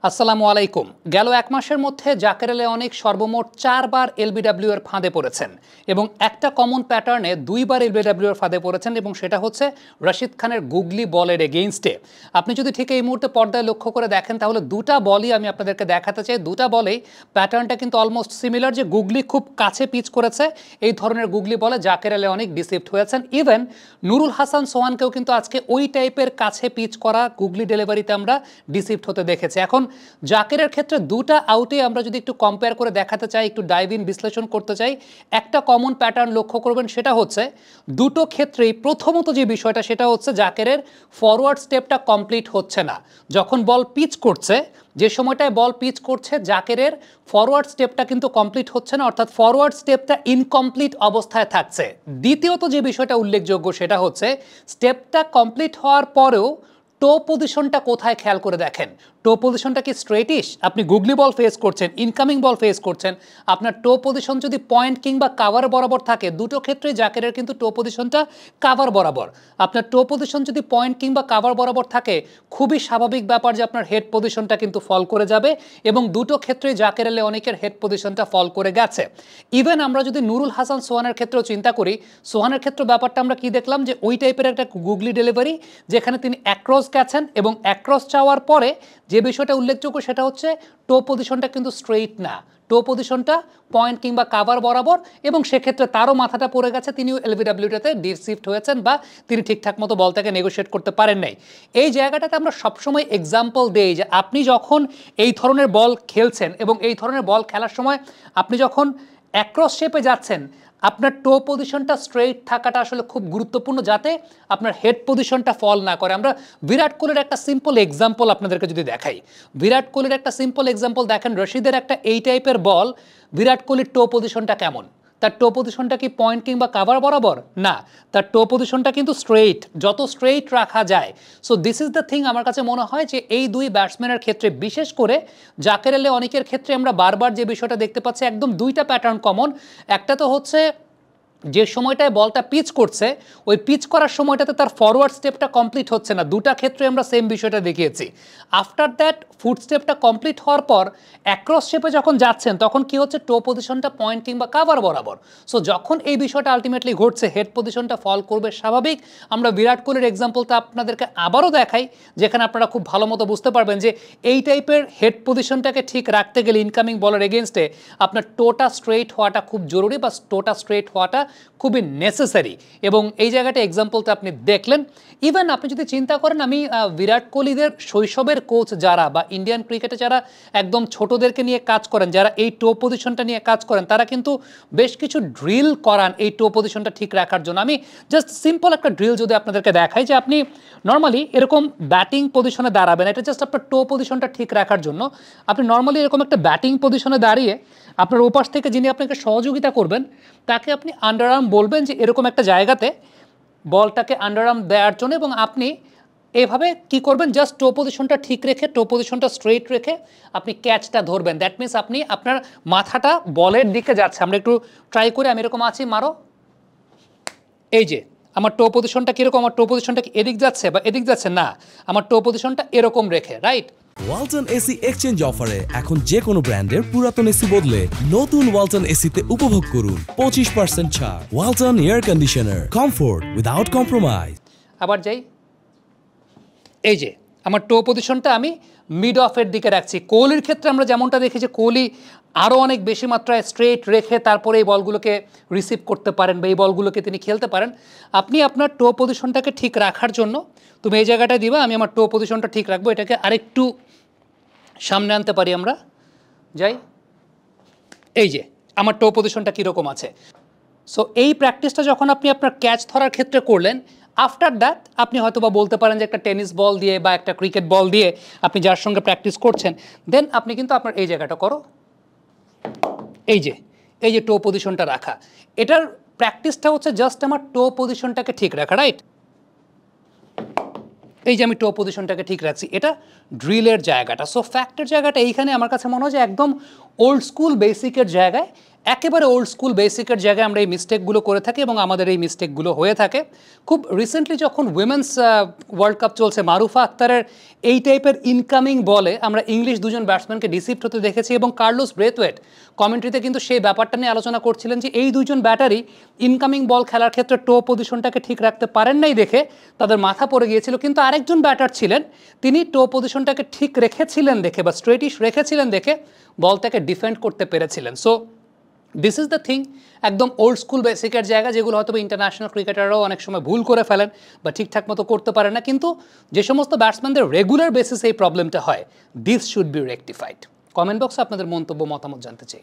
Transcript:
আসসালামু আলাইকুম। গেল এক মাসের মধ্যে জাকের আলী অনেক সর্বমোট 4 বার এলবিডব্লিউ এর ফাঁদে পড়েছেন এবং একটা কমন প্যাটার্নে 2 বার এলবিডব্লিউ এর ফাঁদে পড়েছেন এবং সেটা হচ্ছে রশিদ খানের গুগলি বলের এগেইনস্টে। আপনি যদি ঠিক এই মুহূর্তে পর্দায় লক্ষ্য করে দেখেন তাহলে দুটা বলই আমি আপনাদেরকে দেখাতে চাই। দুটা বলেই প্যাটার্নটা কিন্তু অলমোস্ট সিমিলার, যে গুগলি খুব কাছে পিচ করেছে। এই ধরনের গুগলি বলে জাকের আলী অনেক ডিসিভড হয়েছেন। ইভেন নুরুল হাসান সোহানকেও কিন্তু আজকে ওই টাইপের কাছে পিচ করা গুগলি ডেলিভারিতে আমরা ডিসিভড হতে দেখেছি। এখন জাকেরের ক্ষেত্রে দুটা আউটে আমরা যদি একটু কম্পেয়ার করে দেখাতে চাই, একটু ডাইভ ইন বিশ্লেষণ করতে চাই, একটা কমন প্যাটার্ন লক্ষ্য করবেন, সেটা হচ্ছে দুটো ক্ষেত্রেই প্রথমত যে বিষয়টা সেটা হচ্ছে জাকেরের ফরওয়ার্ড স্টেপটা কমপ্লিট হচ্ছে না। যখন বল পিচ করছে, যে সময়টায় বল পিচ করছে, জাকেরের ফরওয়ার্ড স্টেপটা কিন্তু কমপ্লিট হচ্ছে না, অর্থাৎ ফরওয়ার্ড স্টেপটা ইনকমপ্লিট অবস্থায় থাকছে। দ্বিতীয়ত যে বিষয়টা উল্লেখযোগ্য সেটা হচ্ছে স্টেপটা কমপ্লিট হওয়ার পরেও টো পজিশনটা কোথায় খেয়াল করে দেখেন। টো পজিশনটা কি স্ট্রেটিশ? আপনি গুগলি বল ফেস করছেন, ইনকামিং বল ফেস করছেন, আপনার টো পজিশন যদি পয়েন্ট কিংবা কাভার বরাবর থাকে, দুটো ক্ষেত্রে জাকেরের কিন্তু টো পজিশনটা কাভার বরাবর। আপনার টো পজিশন যদি পয়েন্ট কিংবা কাভার বরাবর থাকে, খুবই স্বাভাবিক ব্যাপার যে আপনার হেড পজিশনটা কিন্তু ফল করে যাবে এবং দুটো ক্ষেত্রে জাকের আলী অনেকের হেড পজিশনটা ফল করে গেছে। ইভেন আমরা যদি নুরুল হাসান সোহানের ক্ষেত্রেও চিন্তা করি, সোহানের ক্ষেত্রে ব্যাপারটা আমরা কি দেখলাম, যে ওই টাইপের একটা গুগলি ডেলিভারি যেখানে তিনি অ্যাক্রস গেছেন এবং অ্যাক্রস চাওয়ার পরে যে বিষয়টা উল্লেখযোগ্য সেটা হচ্ছে টো পজিশনটা কিন্তু স্ট্রেইট না, টো পজিশনটা পয়েন্ট কিংবা কাভার বরাবর, এবং সেক্ষেত্রে তারও মাথাটা পড়ে গেছে, তিনিও এলবিডব্লিউটাতে ডিসিভড হয়েছেন বা তিনি ঠিকঠাক মতো বলটাকে নেগোশিয়েট করতে পারেন নাই। এই জায়গাটাতে আমরা সবসময় এক্সাম্পল দেই যে আপনি যখন এই ধরনের বল খেলছেন এবং এই ধরনের বল খেলার সময় আপনি যখন অ্যাক্রস শেপে যাচ্ছেন, আপনার টো পজিশনটা স্ট্রেইট থাকাটা আসলে খুব গুরুত্বপূর্ণ, যাতে আপনার হেড পজিশনটা ফল না করে। আমরা বিরাট কোহলির একটা সিম্পল এক্সাম্পল আপনাদেরকে যদি দেখাই, বিরাট কোহলির একটা সিম্পল এক্সাম্পল দেখেন, রশিদের একটা এই টাইপের বল, বিরাট কোহলির টো পজিশনটা কেমন? তার টো পজিশনটা কি পয়েন্ট কিংবা কাভার বরাবর? না, তার টো পজিশনটা কিন্তু স্ট্রেইট, যত স্ট্রেইট রাখা যায়। So this is the thing. আমার কাছে মনে হয় যে এই দুই ব্যাটসম্যানের ক্ষেত্রে, বিশেষ করে জাকের আলী অনেকের ক্ষেত্রে আমরা বারবার যে বিষয়টা দেখতে পাচ্ছি, একদম দুইটা প্যাটার্ন কমন। একটা তো হচ্ছে যে সময়টায় বলটা পিচ করছে, ওই পিচ করার সময়টাতে তার ফরওয়ার্ড স্টেপটা কমপ্লিট হচ্ছে না। দুটা ক্ষেত্রে আমরা সেম বিষয়টা দেখিয়েছি। আফটার দ্যাট ফুট স্টেপটা কমপ্লিট হওয়ার পর অ্যাক্রস শেপে যখন যাচ্ছেন তখন কি হচ্ছে, টো পজিশনটা পয়েন্ট কিংবা কাভার বরাবর। সো যখন এই বিষয়টা আলটিমেটলি ঘটছে, হেড পজিশনটা ফল করবে স্বাভাবিক। আমরা বিরাট কোহলির এক্সাম্পলটা আপনাদেরকে আবারও দেখাই, যেখানে আপনারা খুব ভালো মতো বুঝতে পারবেন যে এই টাইপের হেড পজিশনটাকে ঠিক রাখতে গেলে ইনকামিং বলের এগেনস্টে আপনার টোটা স্ট্রেইট হওয়াটা খুব জরুরি, বা টোটা স্ট্রেইট হওয়াটা খুবই নেসেসারি। এবং এই জায়গাটা এক্সাম্পলটা আপনি দেখলেন। ইভেন আপনি যদি চিন্তা করেন, আমি বিরাট কোহলিদের শৈশবের কোচ যারা বা ইন্ডিয়ান ক্রিকেটে যারা একদম ছোটদেরকে নিয়ে কাজ করেন, যারা এই টো পজিশনটা নিয়ে কাজ করেন, তারা কিন্তু বেশ কিছু ড্রিল করান এই টো পজিশনটা ঠিক রাখার জন্য। আমি জাস্ট সিম্পল একটা ড্রিল যদি আপনাদেরকে দেখাই, যে আপনি নর্মালি এরকম ব্যাটিং পজিশনে দাঁড়াবেন, এটা জাস্ট আপনার টো পজিশনটা ঠিক রাখার জন্য। আপনি নর্মালি এরকম একটা ব্যাটিং পজিশনে দাঁড়িয়ে আপনার ওপাশ থেকে যিনি আপনাকে সহযোগিতা করবেন তাকে আপনি আন্ডারআর্ম বলবেন যে এরকম একটা জায়গাতে বলটাকে আন্ডারআর্ম দেওয়ার জন্য, এবং আপনি এভাবে কি করবেন, জাস্ট টো পজিশনটা ঠিক রেখে, টো পজিশনটা স্ট্রেইট রেখে আপনি ক্যাচটা ধরবেন। দ্যাট মিনস আপনি আপনার মাথাটা বলের দিকে যাচ্ছে। আমরা একটু ট্রাই করি, আমি এরকম আছি, মারো। এই যে আমার টো পজিশনটা কীরকম, আমার টো পজিশনটা কি এদিক যাচ্ছে বা এদিক যাচ্ছে? না, আমার টো পজিশনটা এরকম রেখে, রাইট। ওয়ালটন এসি এক্সচেঞ্জ অফারে এখন যে কোনো ব্র্যান্ডের পুরাতন এসি বদলে নতুন ওয়ালটন এসিতে উপভোগ করুন 25% ছাড়। Walton air conditioner, comfort without compromise. আবার যাই, এই যে আমার টো পজিশনটা আমি মিড অফের দিকে রাখছি। কোহলির ক্ষেত্রে আমরা যেমনটা দেখি যে কোহলি আরও অনেক বেশি মাত্রায় স্ট্রেট রেখে তারপরে এই বলগুলোকে রিসিভ করতে পারেন বা এই বলগুলোকে তিনি খেলতে পারেন। আপনি আপনার টো পজিশনটাকে ঠিক রাখার জন্য তুমি এই জায়গাটায় দিবা, আমি আমার টো পজিশনটা ঠিক রাখবো। এটাকে আরেকটু সামনে আনতে পারি আমরা, যাই। এই যে আমার টো পজিশনটা কীরকম আছে। সো এই প্র্যাকটিসটা যখন আপনি আপনার ক্যাচ ধরার ক্ষেত্রে করলেন, আফটার দ্যাট আপনি হয়তো বা বলতে পারেন যে একটা টেনিস বল দিয়ে বা একটা ক্রিকেট বল দিয়ে আপনি যার সঙ্গে প্র্যাকটিস করছেন, দেন আপনি কিন্তু আপনার এই জায়গাটা করো, এই যে টো পজিশনটা রাখা। এটার প্র্যাকটিসটা হচ্ছে জাস্ট আমার টো পজিশনটাকে ঠিক রাখা, রাইট। এই যে আমি টো পজিশনটাকে ঠিক রাখছি, এটা ড্রিলের জায়গাটা। সো ফ্যাক্টের জায়গাটা এইখানে আমার কাছে মনে হয় যে একদম ওল্ড স্কুল বেসিকের জায়গায় একেবারে ওল্ড স্কুল বেসিকের জায়গায় আমরা এই মিস্টেকগুলো করে থাকি এবং আমাদের এই মিস্টেকগুলো হয়ে থাকে। খুব রিসেন্টলি যখন উইমেন্স ওয়ার্ল্ড কাপ চলছে, মারুফা আক্তারের এই টাইপের ইনকামিং বলে আমরা ইংলিশ দুজন ব্যাটসম্যানকে ডিসিপ্ট হতে দেখেছি এবং কার্লোস ব্রেথওয়েট কমেন্ট্রিতে কিন্তু সেই ব্যাপারটা নিয়ে আলোচনা করছিলেন যে এই দুজন ব্যাটারি ইনকামিং বল খেলার ক্ষেত্রে টো পজিশনটাকে ঠিক রাখতে পারেন নাই দেখে তাদের মাথা পড়ে গিয়েছিল, কিন্তু আরেকজন ব্যাটার ছিলেন তিনি টো পজিশনটাকে ঠিক রেখেছিলেন দেখে বা স্ট্রেটিশ রেখেছিলেন দেখে বলটাকে ডিফেন্ড করতে পেরেছিলেন। So this is the thing, একদম ওল্ড স্কুল বেসিকের জায়গা যেগুলো হয়তো ইন্টারন্যাশনাল ক্রিকেটাররাও অনেক সময় ভুল করে ফেলেন বা ঠিকঠাক মতো করতে পারেন না, কিন্তু যে সমস্ত ব্যাটসম্যানদের রেগুলার বেসিসে এই প্রবলেমটা হয়, this should be rectified. Comment বক্সে আপনাদের মন্তব্য মতামত জানতে চাই।